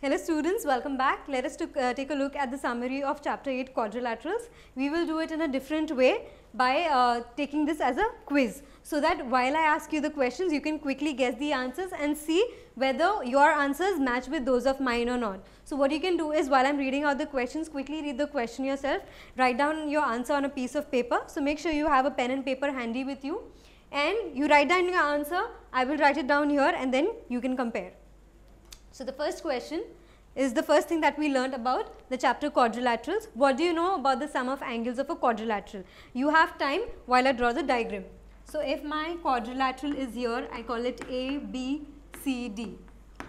Hello students, welcome back. Let us take a look at the summary of chapter 8 quadrilaterals. We will do it in a different way by taking this as a quiz, so that while I ask you the questions you can quickly guess the answers and see whether your answers match with those of mine or not. So what you can do is, while I am reading out the questions, quickly read the question yourself, write down your answer on a piece of paper. So make sure you have a pen and paper handy with you and you write down your answer. I will write it down here and then you can compare. So the first question is the first thing that we learned about the chapter quadrilaterals. What do you know about the sum of angles of a quadrilateral? You have time while I draw the diagram. So if my quadrilateral is here, I call it A, B, C, D.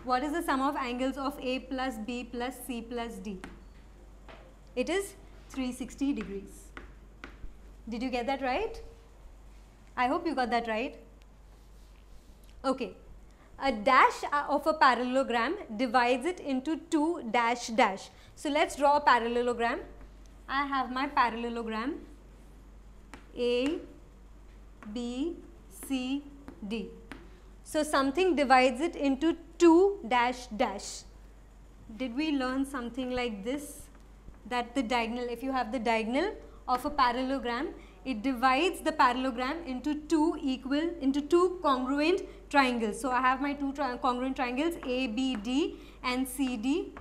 What is the sum of angles of A plus B plus C plus D? It is 360 degrees. Did you get that right? I hope you got that right. Okay. A dash of a parallelogram divides it into two dash dash. So let's draw a parallelogram. I have my parallelogram A, B, C, D. So something divides it into two dash dash. Did we learn something like this? That the diagonal, if you have the diagonal of a parallelogram, it divides the parallelogram into two congruent triangles. So I have my two congruent triangles A, B, D and C, D,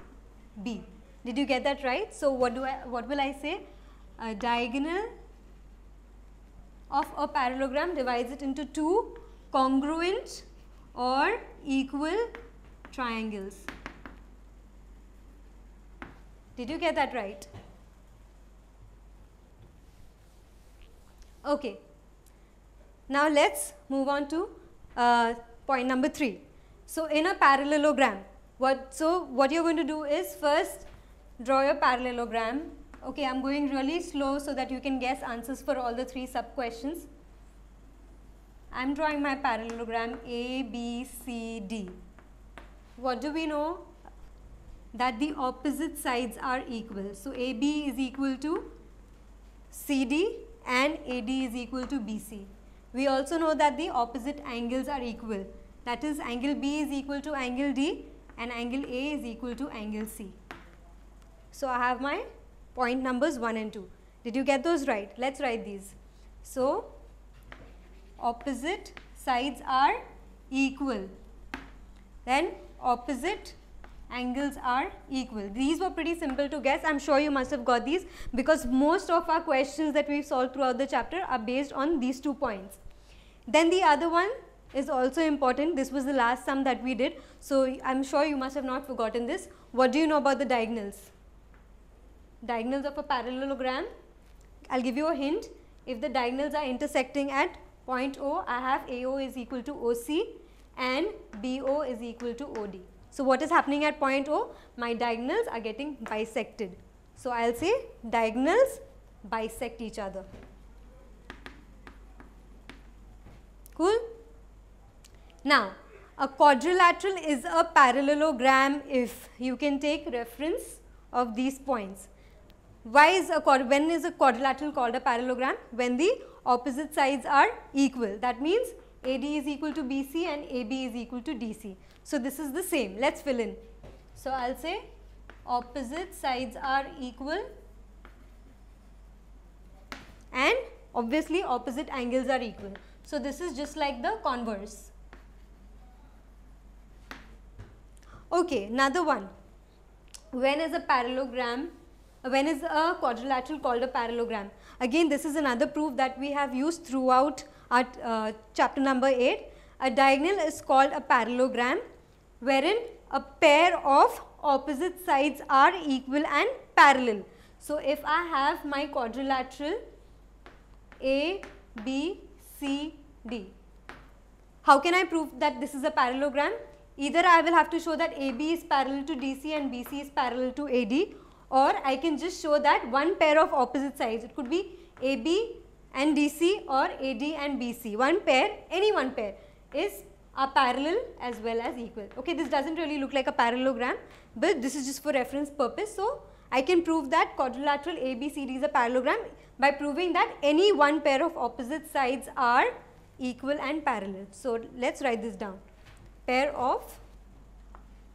B. Did you get that right? So what will I say? A diagonal of a parallelogram divides it into two congruent or equal triangles. Did you get that right? Okay. Now let's move on to point number 3. So in a parallelogram, what you're going to do is first draw your parallelogram. Okay, I'm going really slow so that you can guess answers for all the 3 sub questions. I'm drawing my parallelogram A, B, C, D. What do we know? That the opposite sides are equal. So AB is equal to CD and AD is equal to BC. We also know that the opposite angles are equal. That is, angle B is equal to angle D and angle A is equal to angle C. So I have my point numbers 1 and 2. Did you get those right? Let's write these. So opposite sides are equal. Then opposite angles are equal. These were pretty simple to guess. I'm sure you must have got these because most of our questions that we've solved throughout the chapter are based on these 2 points. Then the other one is also important. This was the last sum that we did. So I'm sure you must have not forgotten this. What do you know about the diagonals? Diagonals of a parallelogram. I'll give you a hint. If the diagonals are intersecting at point O, I have AO is equal to OC and BO is equal to OD. So what is happening at point O? My diagonals are getting bisected. So I'll say diagonals bisect each other. Cool? Now, a quadrilateral is a parallelogram if you can take reference of these points. When is a quadrilateral called a parallelogram? When the opposite sides are equal. That means AD is equal to BC and AB is equal to DC. So this is the same. Let's fill in. So I'll say opposite sides are equal and obviously opposite angles are equal. So this is just like the converse. Okay, another one. When is a quadrilateral called a parallelogram? Again, this is another proof that we have used throughout our chapter number 8. A diagonal is called a parallelogram wherein a pair of opposite sides are equal and parallel. So if I have my quadrilateral A, B, C, D, how can I prove that this is a parallelogram? Either I will have to show that AB is parallel to DC and BC is parallel to AD, or I can just show that one pair of opposite sides, it could be AB and DC or AD and BC, one pair, any one pair are parallel as well as equal. Okay, this doesn't really look like a parallelogram, but this is just for reference purpose. So I can prove that quadrilateral ABCD is a parallelogram by proving that any one pair of opposite sides are equal and parallel. So let's write this down. Pair of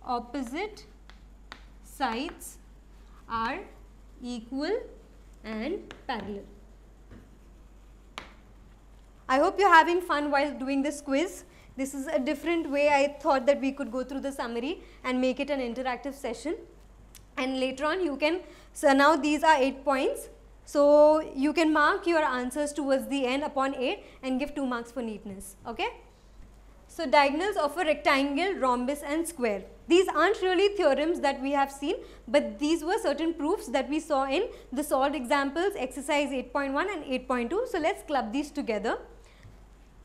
opposite sides are equal and parallel. I hope you're having fun while doing this quiz. This is a different way I thought that we could go through the summary and make it an interactive session. And later on you can, so now these are 8 points. So you can mark your answers towards the end upon 8 and give 2 marks for neatness. Okay? So diagonals of a rectangle, rhombus and square. These aren't really theorems that we have seen, but these were certain proofs that we saw in the solved examples, exercise 8.1 and 8.2. So let's club these together.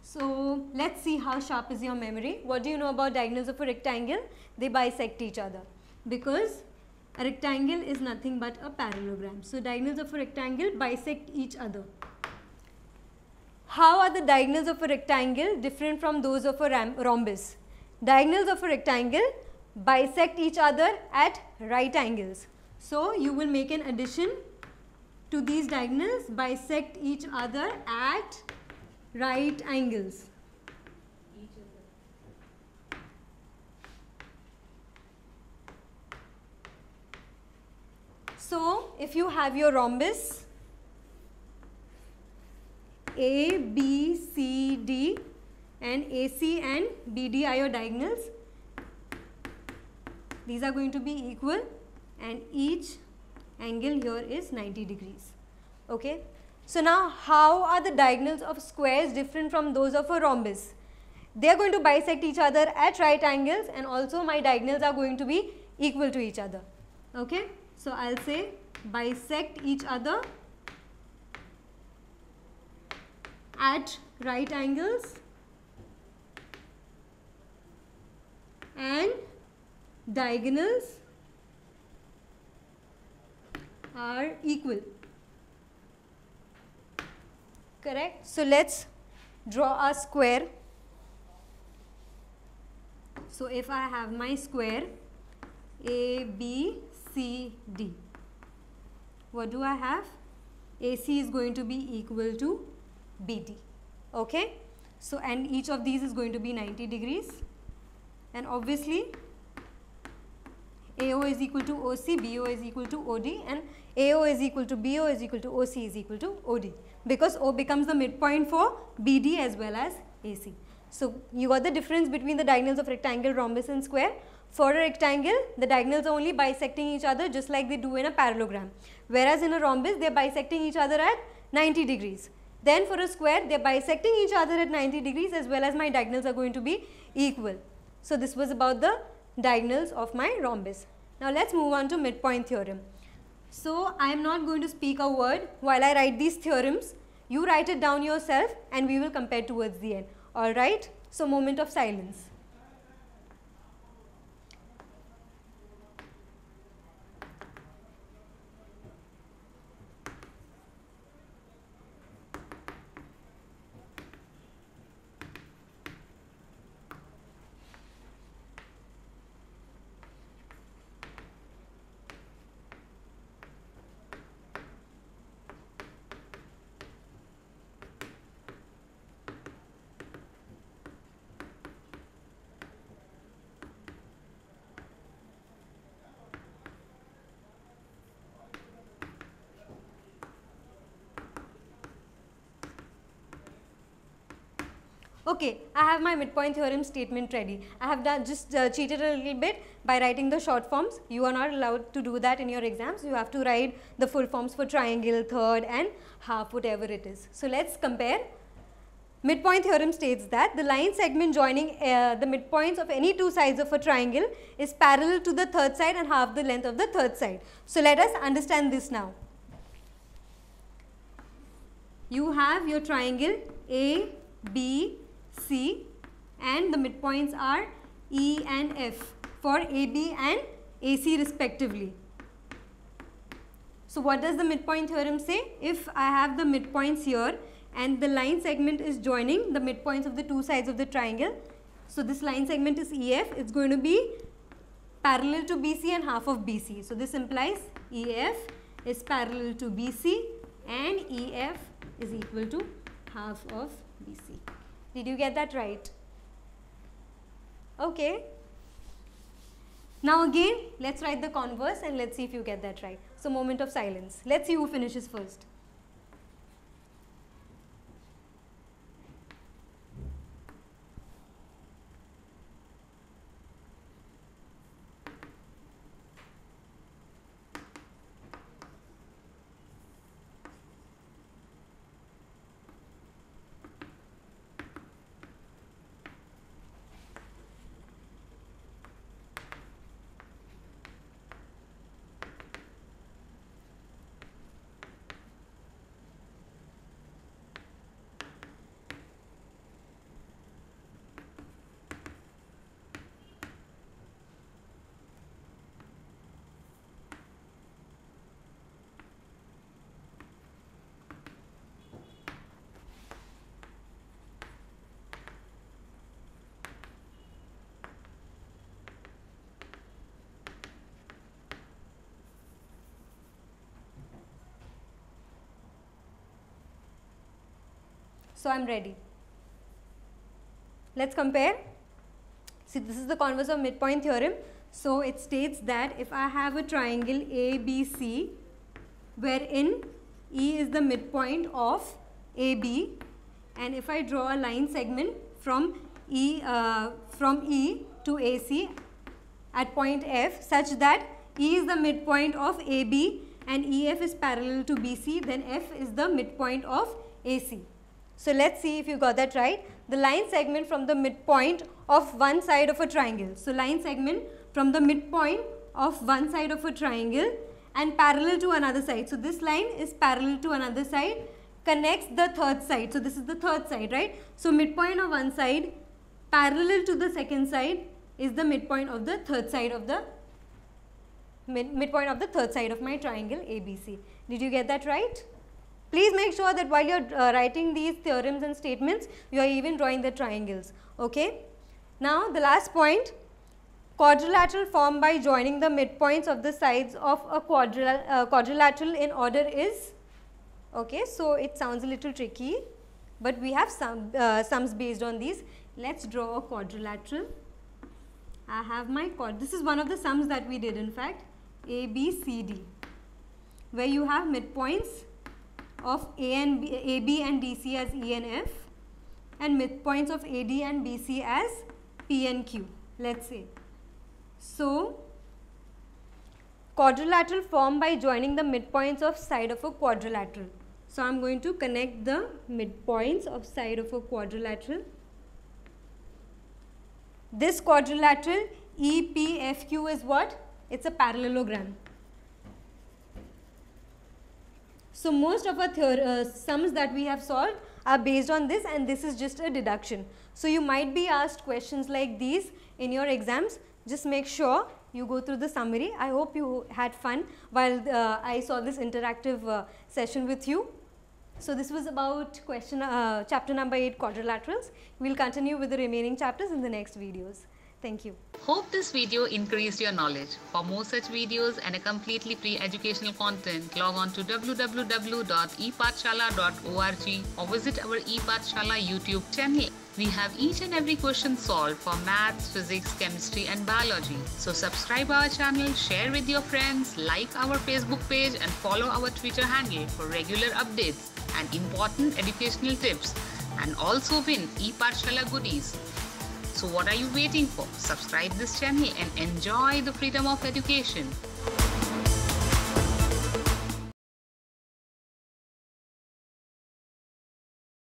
So let's see how sharp is your memory. What do you know about diagonals of a rectangle? They bisect each other because a rectangle is nothing but a parallelogram. So diagonals of a rectangle bisect each other. How are the diagonals of a rectangle different from those of a rhombus? Diagonals of a rectangle bisect each other at right angles. So you will make an addition to these diagonals, bisect each other at right angles. So if you have your rhombus, A, B, C, D and AC and BD are your diagonals. These are going to be equal and each angle here is 90 degrees. Okay. So now how are the diagonals of squares different from those of a rhombus? They are going to bisect each other at right angles and also my diagonals are going to be equal to each other. Okay. So I'll say bisect each other at right angles and diagonals are equal. Correct? So let's draw a square. So if I have my square A, B, C, D, what do I have? AC is going to be equal to BD. Okay? So and each of these is going to be 90 degrees and obviously AO is equal to OC, BO is equal to OD and AO is equal to BO is equal to OC is equal to OD because O becomes the midpoint for BD as well as AC. So you got the difference between the diagonals of rectangle, rhombus and square. For a rectangle, the diagonals are only bisecting each other just like they do in a parallelogram. Whereas in a rhombus, they are bisecting each other at 90 degrees. Then for a square, they are bisecting each other at 90 degrees as well as my diagonals are going to be equal. So this was about the diagonals of my rhombus. Now let's move on to midpoint theorem. So I am not going to speak a word while I write these theorems. You write it down yourself and we will compare towards the end. Alright? So moment of silence. Okay, I have my midpoint theorem statement ready. I have just cheated a little bit by writing the short forms. You are not allowed to do that in your exams. You have to write the full forms for triangle, third and half, whatever it is. So let's compare. Midpoint theorem states that the line segment joining the midpoints of any two sides of a triangle is parallel to the third side and half the length of the third side. So let us understand this now. You have your triangle A, B, C and the midpoints are E and F for AB and AC respectively. So what does the midpoint theorem say? If I have the midpoints here and the line segment is joining the midpoints of the two sides of the triangle. So this line segment is EF, it's going to be parallel to BC and half of BC. So this implies EF is parallel to BC and EF is equal to half of BC. Did you get that right? Okay. Now again, let's write the converse and let's see if you get that right. So moment of silence. Let's see who finishes first. So I'm ready. Let's compare. See, this is the converse of midpoint theorem. So it states that if I have a triangle ABC wherein E is the midpoint of AB, and if I draw a line segment from E to AC at point F such that E is the midpoint of AB and EF is parallel to BC, then F is the midpoint of AC. So let's see if you got that right. The line segment from the midpoint of one side of a triangle. So line segment from the midpoint of one side of a triangle and parallel to another side. So this line is parallel to another side, connects the third side. So this is the third side, right? So midpoint of one side parallel to the second side is the midpoint of the third side of the midpoint of the third side of my triangle ABC. Did you get that right? Please make sure that while you are writing these theorems and statements, you are even drawing the triangles. Okay. Now the last point, quadrilateral formed by joining the midpoints of the sides of a quadrilateral in order is, okay, so it sounds a little tricky, but we have some sums based on these. Let's draw a quadrilateral. I have my this is one of the sums that we did, in fact, ABCD, where you have midpoints of AB and DC as E and F and midpoints of AD and BC as P and Q, let's say. So quadrilateral formed by joining the midpoints of side of a quadrilateral. So I'm going to connect the midpoints of side of a quadrilateral. This quadrilateral EPFQ is what? It's a parallelogram. So most of our sums that we have solved are based on this, and this is just a deduction. So you might be asked questions like these in your exams. Just make sure you go through the summary. I hope you had fun while I saw this interactive session with you. So this was about chapter number 8, quadrilaterals. We will continue with the remaining chapters in the next videos. Thank you. Hope this video increased your knowledge. For more such videos and a completely free educational content, log on to www.epathshala.org or visit our ePathshala YouTube channel. We have each and every question solved for maths, physics, chemistry and biology. So subscribe our channel, share with your friends, like our Facebook page and follow our Twitter handle for regular updates and important educational tips, and also win ePathshala goodies. So what are you waiting for? Subscribe this channel and enjoy the freedom of education.